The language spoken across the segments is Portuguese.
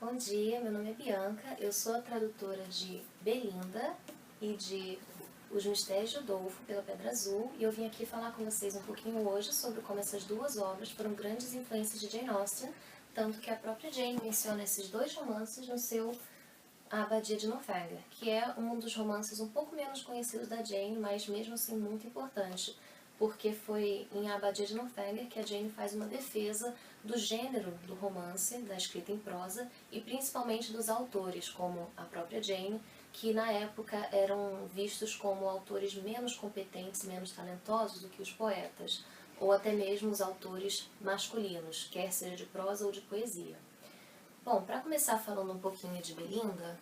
Bom dia, meu nome é Bianca, eu sou a tradutora de Belinda e de Os Mistérios de Udolpho pela Pedra Azul, e eu vim aqui falar com vocês um pouquinho hoje sobre como essas duas obras foram grandes influências de Jane Austen, tanto que a própria Jane menciona esses dois romances no seu A Abadia de Northanger, que é um dos romances um pouco menos conhecidos da Jane, mas mesmo assim muito importante, porque foi em A Abadia de Northanger que a Jane faz uma defesa do gênero do romance, da escrita em prosa, e principalmente dos autores, como a própria Jane, que na época eram vistos como autores menos competentes, menos talentosos do que os poetas, ou até mesmo os autores masculinos, quer seja de prosa ou de poesia. Bom, para começar falando um pouquinho de Belinda,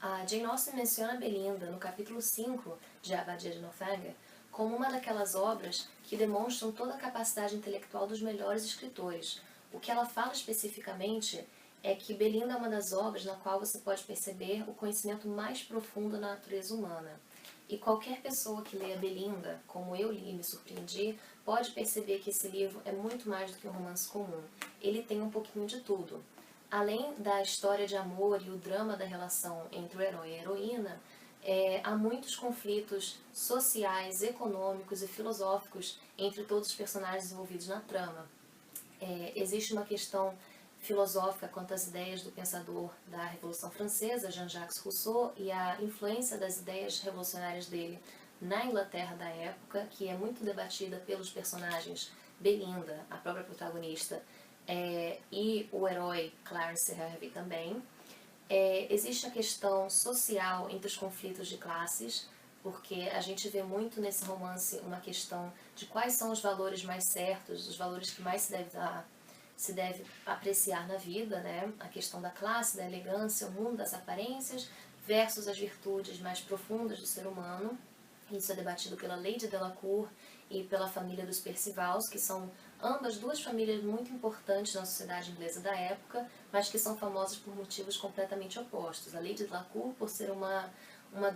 a Jane Austen menciona Belinda no capítulo 5 de A Abadia de Northanger como uma daquelas obras que demonstram toda a capacidade intelectual dos melhores escritores. O que ela fala especificamente é que Belinda é uma das obras na qual você pode perceber o conhecimento mais profundo da natureza humana. E qualquer pessoa que leia Belinda, como eu li e me surpreendi, pode perceber que esse livro é muito mais do que um romance comum. Ele tem um pouquinho de tudo. Além da história de amor e o drama da relação entre o herói e a heroína, há muitos conflitos sociais, econômicos e filosóficos entre todos os personagens envolvidos na trama. Existe uma questão filosófica quanto às ideias do pensador da Revolução Francesa, Jean-Jacques Rousseau, e a influência das ideias revolucionárias dele na Inglaterra da época, que é muito debatida pelos personagens Belinda, a própria protagonista, e o herói Clarence Hervey também. Existe a questão social entre os conflitos de classes, porque a gente vê muito nesse romance uma questão de quais são os valores mais certos, os valores que mais se deve apreciar na vida, né? A questão da classe, da elegância, o mundo das aparências, versus as virtudes mais profundas do ser humano. Isso é debatido pela Lady Delacour e pela família dos Percivals, que são ambas duas famílias muito importantes na sociedade inglesa da época, mas que são famosas por motivos completamente opostos. A Lady Delacour, por ser uma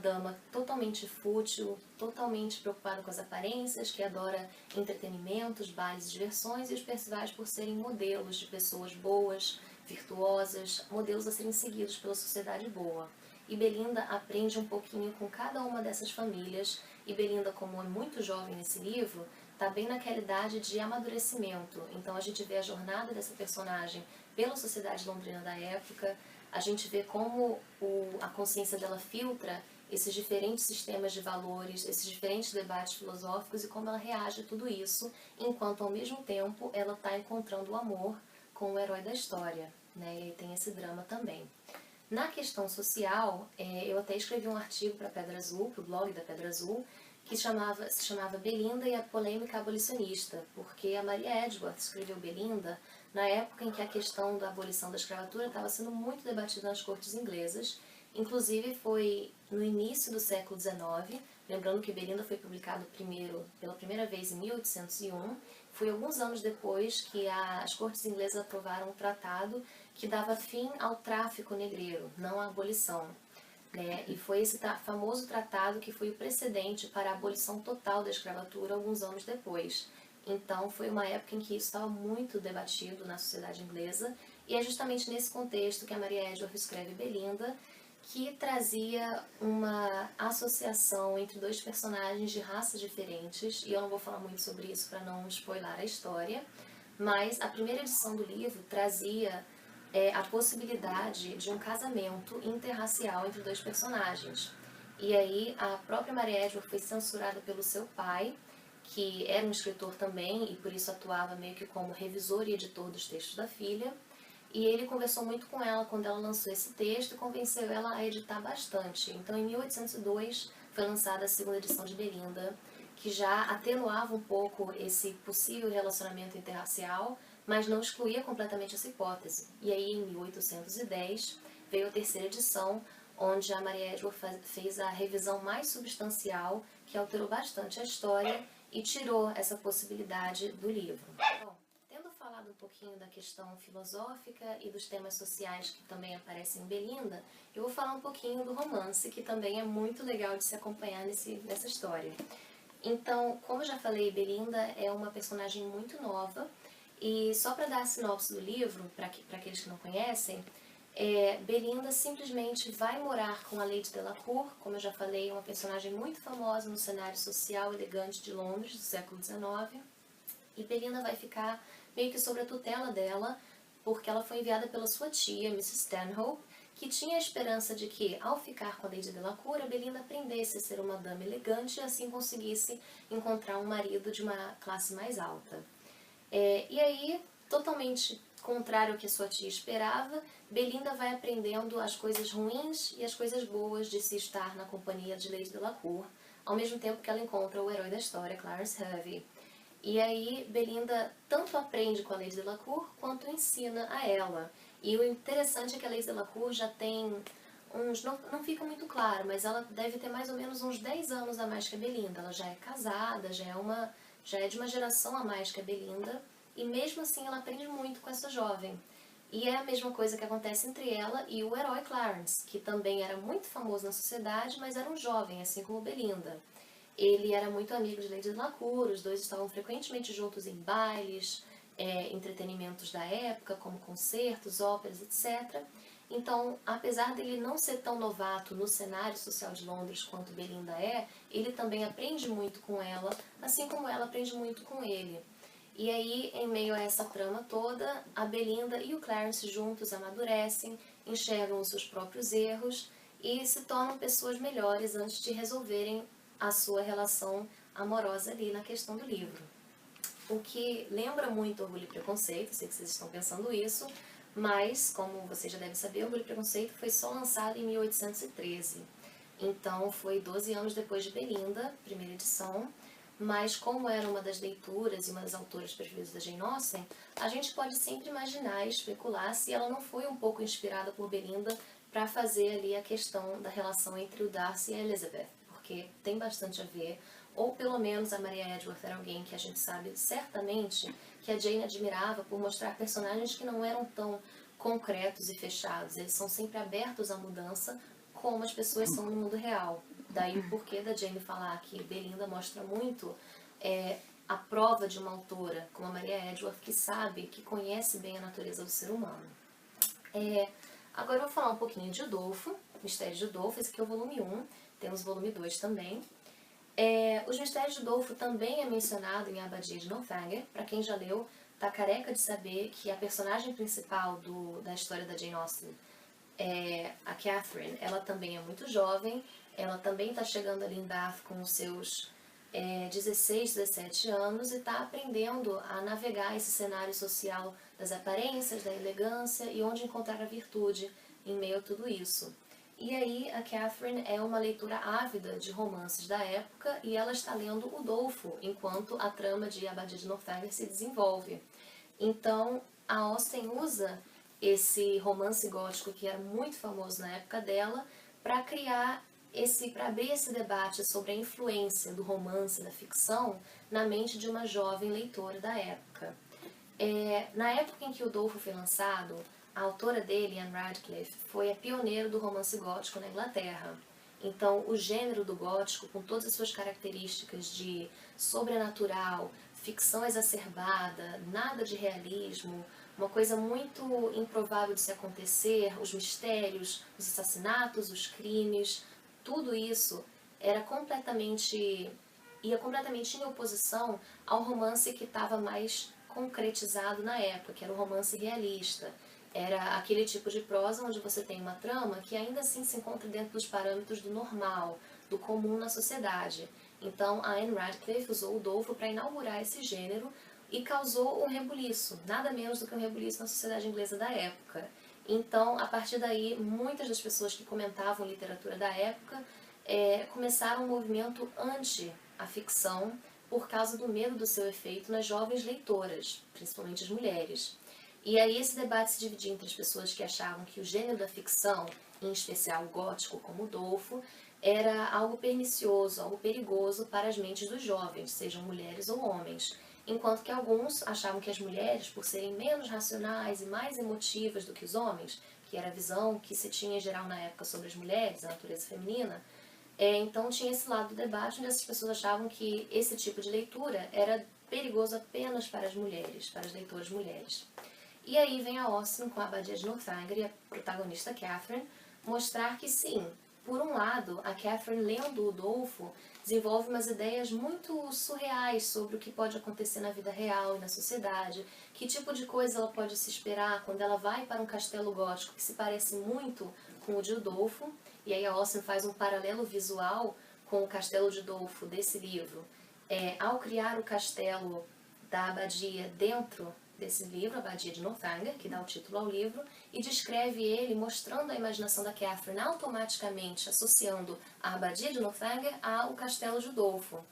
dama totalmente fútil, totalmente preocupada com as aparências, que adora entretenimentos, bailes e diversões, e os Percivals por serem modelos de pessoas boas, virtuosas, modelos a serem seguidos pela sociedade boa. E Belinda aprende um pouquinho com cada uma dessas famílias, e Belinda, como é muito jovem nesse livro, está bem naquela idade de amadurecimento. Então a gente vê a jornada dessa personagem pela sociedade londrina da época, a gente vê como a consciência dela filtra esses diferentes sistemas de valores, esses diferentes debates filosóficos e como ela reage a tudo isso, enquanto ao mesmo tempo ela está encontrando o amor com o herói da história, né? E tem esse drama também. Na questão social, eu até escrevi um artigo para a Pedra Azul, para o blog da Pedra Azul, que se chamava Belinda e a Polêmica Abolicionista, porque a Maria Edgeworth escreveu Belinda na época em que a questão da abolição da escravatura estava sendo muito debatida nas cortes inglesas. Inclusive foi no início do século XIX, lembrando que Belinda foi publicado pela primeira vez em 1801, foi alguns anos depois que as cortes inglesas aprovaram um tratado que dava fim ao tráfico negreiro, não à abolição. E foi esse famoso tratado que foi o precedente para a abolição total da escravatura alguns anos depois. Então foi uma época em que isso estava muito debatido na sociedade inglesa, e é justamente nesse contexto que a Maria Edgeworth escreve Belinda, que trazia uma associação entre dois personagens de raças diferentes, e eu não vou falar muito sobre isso para não spoiler a história, mas a primeira edição do livro trazia a possibilidade de um casamento interracial entre dois personagens. E aí a própria Maria Edgeworth foi censurada pelo seu pai, que era um escritor também e por isso atuava meio que como revisor e editor dos textos da filha. E ele conversou muito com ela quando ela lançou esse texto e convenceu ela a editar bastante. Então, em 1802, foi lançada a segunda edição de Belinda, que já atenuava um pouco esse possível relacionamento interracial, mas não excluía completamente essa hipótese. E aí, em 1810, veio a terceira edição, onde a Maria Edgeworth fez a revisão mais substancial, que alterou bastante a história e tirou essa possibilidade do livro. Bom, tendo falado um pouquinho da questão filosófica e dos temas sociais que também aparecem em Belinda, eu vou falar um pouquinho do romance, que também é muito legal de se acompanhar nessa história. Então, como eu já falei, Belinda é uma personagem muito nova, E só para dar a sinopse do livro, para aqueles que não conhecem, Belinda simplesmente vai morar com a Lady Delacour, como eu já falei, uma personagem muito famosa no cenário social elegante de Londres do século XIX, e Belinda vai ficar meio que sob a tutela dela, porque ela foi enviada pela sua tia, Mrs. Stanhope, que tinha a esperança de que, ao ficar com a Lady Delacour, a Belinda aprendesse a ser uma dama elegante e assim conseguisse encontrar um marido de uma classe mais alta. E aí, totalmente contrário ao que sua tia esperava, Belinda vai aprendendo as coisas ruins e as coisas boas de se estar na companhia de Lady Delacour, ao mesmo tempo que ela encontra o herói da história, Clarence Hervey. E aí, Belinda tanto aprende com a Lady Delacour, quanto ensina a ela. E o interessante é que a Lady Delacour já tem uns... Não fica muito claro, mas ela deve ter mais ou menos uns 10 anos a mais que a Belinda. Ela já é casada, já é de uma geração a mais que a Belinda, e mesmo assim ela aprende muito com essa jovem. E é a mesma coisa que acontece entre ela e o herói Clarence, que também era muito famoso na sociedade, mas era um jovem, assim como Belinda. Ele era muito amigo de Lady Delacour, os dois estavam frequentemente juntos em bailes, entretenimentos da época, como concertos, óperas, etc. Então, apesar dele não ser tão novato no cenário social de Londres quanto Belinda ele também aprende muito com ela, assim como ela aprende muito com ele. E aí, em meio a essa trama toda, a Belinda e o Clarence juntos amadurecem, enxergam os seus próprios erros e se tornam pessoas melhores antes de resolverem a sua relação amorosa ali na questão do livro. O que lembra muito Orgulho e Preconceito, sei que vocês estão pensando isso, mas, como você já deve saber, Orgulho e Preconceito foi só lançado em 1813. Então, foi 12 anos depois de Belinda, primeira edição, mas como era uma das leituras e uma das autoras preferidas da Jane Austen, a gente pode sempre imaginar e especular se ela não foi um pouco inspirada por Belinda para fazer ali a questão da relação entre o Darcy e a Elizabeth, porque tem bastante a ver, ou pelo menos a Maria Edgeworth era alguém que a gente sabe certamente que a Jane admirava por mostrar personagens que não eram tão concretos e fechados, eles são sempre abertos à mudança, como as pessoas são no mundo real. Daí o porquê da Jane falar que Belinda mostra muito a prova de uma autora como a Maria Edgeworth, que sabe, que conhece bem a natureza do ser humano. Agora eu vou falar um pouquinho de Udolpho, Mistérios de Udolpho, esse aqui é o volume 1, temos o volume 2 também. Os Mistérios de Udolpho também é mencionado em A Abadia de Northanger. Para quem já leu, tá careca de saber que a personagem principal da história da Jane Austen, a Catherine, ela também é muito jovem, ela também está chegando ali em Bath com os seus 16, 17 anos e está aprendendo a navegar esse cenário social das aparências, da elegância e onde encontrar a virtude em meio a tudo isso. E aí a Catherine é uma leitora ávida de romances da época e ela está lendo Udolpho enquanto a trama de Abadia de Northanger se desenvolve. Então a Austen usa esse romance gótico que era muito famoso na época dela para abrir esse debate sobre a influência do romance, da ficção, na mente de uma jovem leitora da época. Na época em que Udolpho foi lançado, a autora dele, Anne Radcliffe, foi a pioneira do romance gótico na Inglaterra. Então, o gênero do gótico, com todas as suas características de sobrenatural, ficção exacerbada, nada de realismo, uma coisa muito improvável de se acontecer, os mistérios, os assassinatos, os crimes, tudo isso ia completamente em oposição ao romance que estava mais concretizado na época, que era o romance realista. Era aquele tipo de prosa onde você tem uma trama que ainda assim se encontra dentro dos parâmetros do normal, do comum na sociedade. Então a Anne Radcliffe usou o Udolpho para inaugurar esse gênero e causou um rebuliço, nada menos do que um rebuliço na sociedade inglesa da época. Então, a partir daí, muitas das pessoas que comentavam literatura da época começaram um movimento anti a ficção por causa do medo do seu efeito nas jovens leitoras, principalmente as mulheres. E aí esse debate se dividia entre as pessoas que achavam que o gênero da ficção, em especial o gótico como Udolpho, era algo pernicioso, algo perigoso para as mentes dos jovens, sejam mulheres ou homens. Enquanto que alguns achavam que as mulheres, por serem menos racionais e mais emotivas do que os homens, que era a visão que se tinha em geral na época sobre as mulheres, a natureza feminina, então tinha esse lado do debate onde essas pessoas achavam que esse tipo de leitura era perigoso apenas para as mulheres, para as leitoras mulheres. E aí vem a Austen com a Abadia de Northanger e a protagonista Catherine mostrar que sim, por um lado, a Catherine lendo o Udolfo desenvolve umas ideias muito surreais sobre o que pode acontecer na vida real e na sociedade, que tipo de coisa ela pode se esperar quando ela vai para um castelo gótico que se parece muito com o de Udolfo, e aí a Austen faz um paralelo visual com o castelo de Udolfo desse livro. Ao criar o castelo da abadia dentro desse livro, a Abadia de Northanger, que dá o título ao livro, e descreve ele mostrando a imaginação da Catherine automaticamente associando a Abadia de Northanger ao castelo de Udolfo.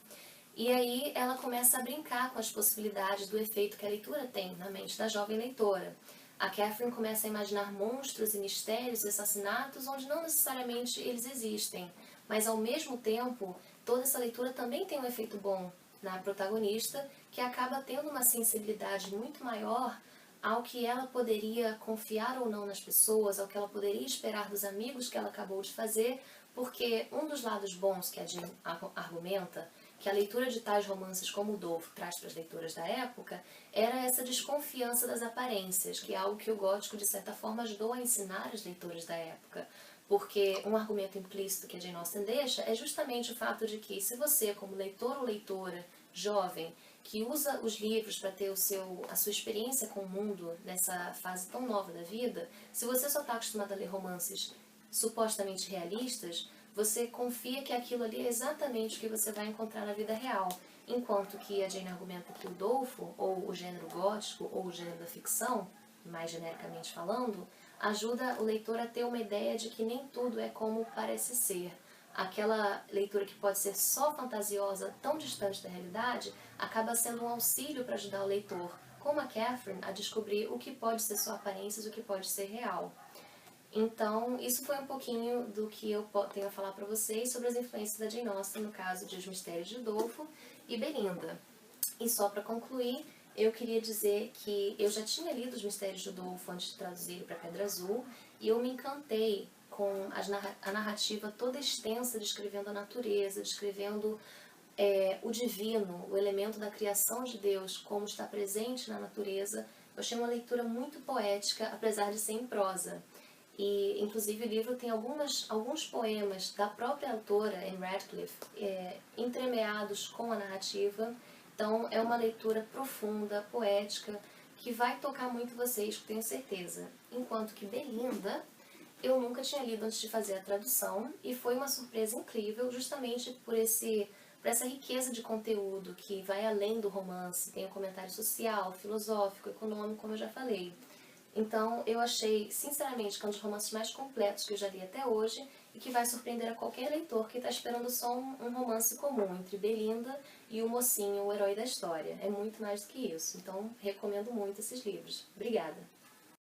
E aí ela começa a brincar com as possibilidades do efeito que a leitura tem na mente da jovem leitora. A Catherine começa a imaginar monstros e mistérios e assassinatos onde não necessariamente eles existem, mas ao mesmo tempo toda essa leitura também tem um efeito bom na protagonista, que acaba tendo uma sensibilidade muito maior ao que ela poderia confiar ou não nas pessoas, ao que ela poderia esperar dos amigos que ela acabou de fazer, porque um dos lados bons que a Jane argumenta, que a leitura de tais romances como o Dolfo traz para as leitoras da época, era essa desconfiança das aparências, que é algo que o gótico, de certa forma, ajudou a ensinar as leitoras da época. Porque um argumento implícito que a Jane Austen deixa é justamente o fato de que se você, como leitor ou leitora jovem, que usa os livros para ter a sua experiência com o mundo nessa fase tão nova da vida, se você só está acostumado a ler romances supostamente realistas, você confia que aquilo ali é exatamente o que você vai encontrar na vida real. Enquanto que a Jane argumenta que o Udolfo, ou o gênero gótico, ou o gênero da ficção, mais genericamente falando, ajuda o leitor a ter uma ideia de que nem tudo é como parece ser. Aquela leitura que pode ser só fantasiosa, tão distante da realidade, acaba sendo um auxílio para ajudar o leitor, como a Catherine, a descobrir o que pode ser só aparências e o que pode ser real. Então, isso foi um pouquinho do que eu tenho a falar para vocês sobre as influências da Jane Austen no caso de Os Mistérios de Udolfo e Belinda. E só para concluir, eu queria dizer que eu já tinha lido Os Mistérios de Udolfo antes de traduzir para Pedra Azul e eu me encantei com a narrativa toda extensa descrevendo a natureza, descrevendo o divino, o elemento da criação de Deus, como está presente na natureza. Eu achei uma leitura muito poética, apesar de ser em prosa. E, inclusive, o livro tem alguns poemas da própria autora, Anne Radcliffe, entremeados com a narrativa. Então, é uma leitura profunda, poética, que vai tocar muito vocês, tenho certeza. Enquanto que Belinda, eu nunca tinha lido antes de fazer a tradução, e foi uma surpresa incrível, justamente por essa riqueza de conteúdo que vai além do romance, tem um comentário social, filosófico, econômico, como eu já falei. Então, eu achei, sinceramente, que é um dos romances mais completos que eu já li até hoje e que vai surpreender a qualquer leitor que está esperando só um romance comum entre Belinda e o mocinho, o herói da história. É muito mais do que isso. Então, recomendo muito esses livros. Obrigada!